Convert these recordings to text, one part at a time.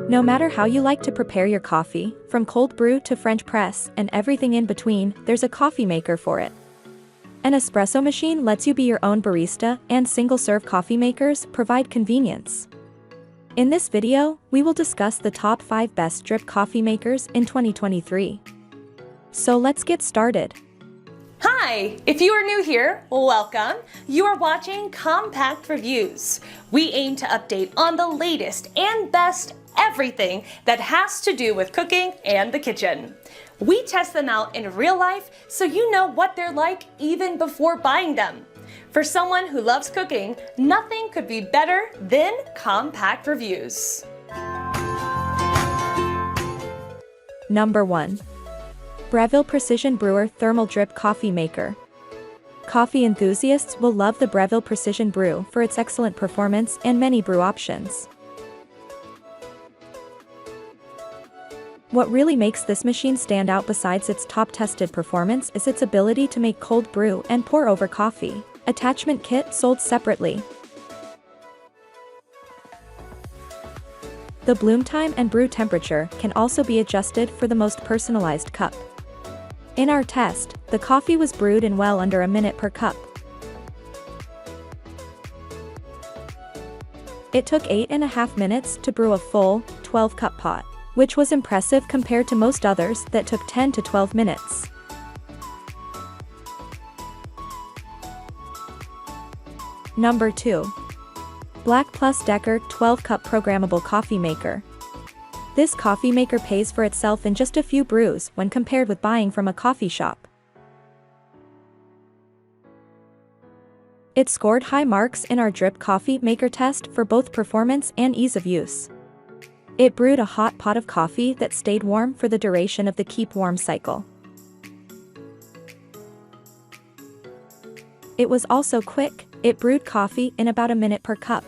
No matter how you like to prepare your coffee, from cold brew to French press and everything in between, there's a coffee maker for it. An espresso machine lets you be your own barista, and single-serve coffee makers provide convenience. In this video, we will discuss the top 5 best drip coffee makers in 2023. So let's get started. Hi! If you are new here, welcome. You are watching Compact Reviews. We aim to update on the latest and best everything that has to do with cooking and the kitchen. We test them out in real life so you know what they're like even before buying them. For someone who loves cooking, nothing could be better than Compact Reviews. Number 1. Breville Precision Brewer Thermal Drip Coffee Maker. Coffee enthusiasts will love the Breville Precision Brew for its excellent performance and many brew options. What really makes this machine stand out besides its top-tested performance is its ability to make cold brew and pour over coffee. Attachment kit sold separately. The bloom time and brew temperature can also be adjusted for the most personalized cup. In our test, the coffee was brewed in well under a minute per cup. It took 8.5 minutes to brew a full, 12-cup pot, which was impressive compared to most others that took 10 to 12 minutes. Number 2. Black+Decker 12-cup Programmable Coffee Maker. This coffee maker pays for itself in just a few brews when compared with buying from a coffee shop. It scored high marks in our drip coffee maker test for both performance and ease of use. It brewed a hot pot of coffee that stayed warm for the duration of the keep warm cycle. It was also quick. It brewed coffee in about a minute per cup.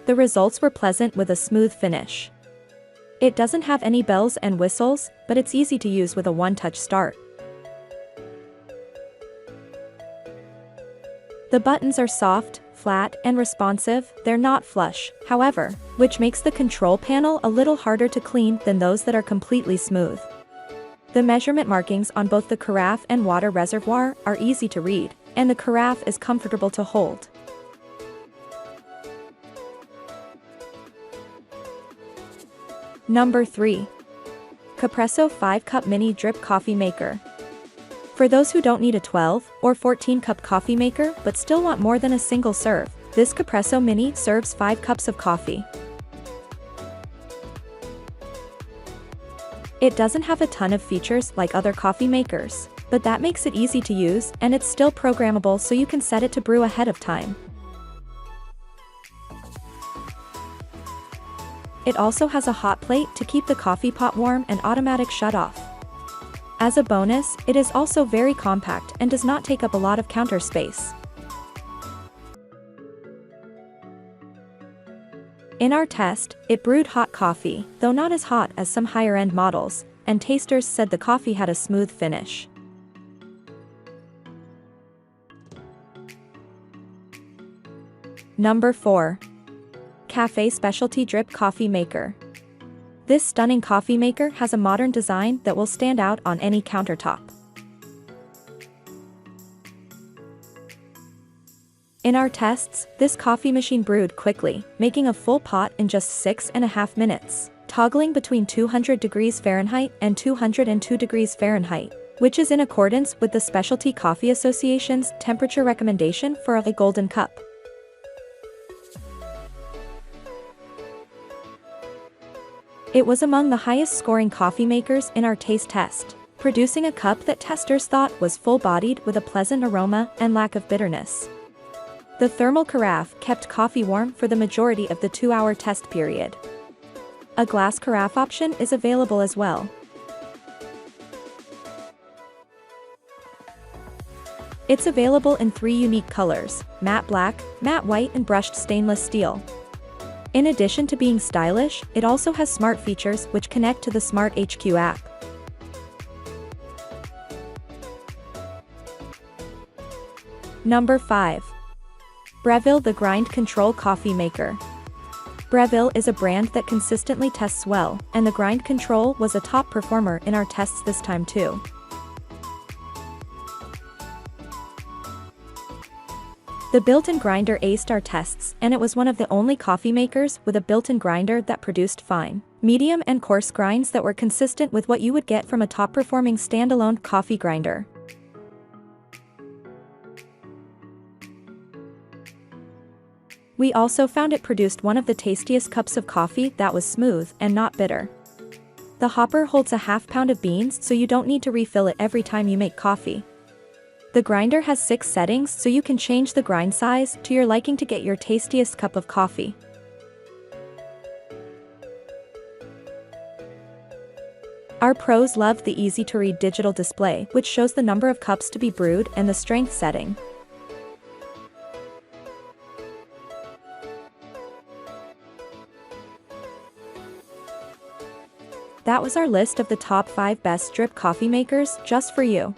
The results were pleasant with a smooth finish. It doesn't have any bells and whistles, but it's easy to use with a one-touch start. The buttons are soft, flat, and responsive. They're not flush, however, which makes the control panel a little harder to clean than those that are completely smooth. The measurement markings on both the carafe and water reservoir are easy to read, and the carafe is comfortable to hold. Number 3. Capresso 5-cup Mini Drip Coffee Maker. For those who don't need a 12 or 14-cup coffee maker but still want more than a single serve, this Capresso Mini serves 5 cups of coffee. It doesn't have a ton of features like other coffee makers, but that makes it easy to use, and it's still programmable so you can set it to brew ahead of time. It also has a hot plate to keep the coffee pot warm and automatic shut-off. As a bonus, it is also very compact and does not take up a lot of counter space. In our test, it brewed hot coffee, though not as hot as some higher-end models, and tasters said the coffee had a smooth finish. Number 4. Café Specialty Drip Coffee Maker. This stunning coffee maker has a modern design that will stand out on any countertop. In our tests, this coffee machine brewed quickly, making a full pot in just 6.5 minutes, toggling between 200 degrees Fahrenheit and 202 degrees Fahrenheit, which is in accordance with the Specialty Coffee Association's temperature recommendation for a golden cup. It was among the highest-scoring coffee makers in our taste test, producing a cup that testers thought was full-bodied with a pleasant aroma and lack of bitterness. The thermal carafe kept coffee warm for the majority of the 2-hour test period. A glass carafe option is available as well. It's available in 3 unique colors: matte black, matte white, and brushed stainless steel. In addition to being stylish, it also has smart features which connect to the Smart HQ app. Number 5. Breville the Grind Control Coffee Maker. Breville is a brand that consistently tests well, and the grind control was a top performer in our tests this time too. The built-in grinder aced our tests, and it was one of the only coffee makers with a built-in grinder that produced fine, medium and coarse grinds that were consistent with what you would get from a top-performing standalone coffee grinder. We also found it produced one of the tastiest cups of coffee that was smooth and not bitter. The hopper holds a half pound of beans, so you don't need to refill it every time you make coffee. The grinder has 6 settings, so you can change the grind size to your liking to get your tastiest cup of coffee. Our pros loved the easy-to-read digital display, which shows the number of cups to be brewed and the strength setting. That was our list of the top 5 best drip coffee makers, just for you.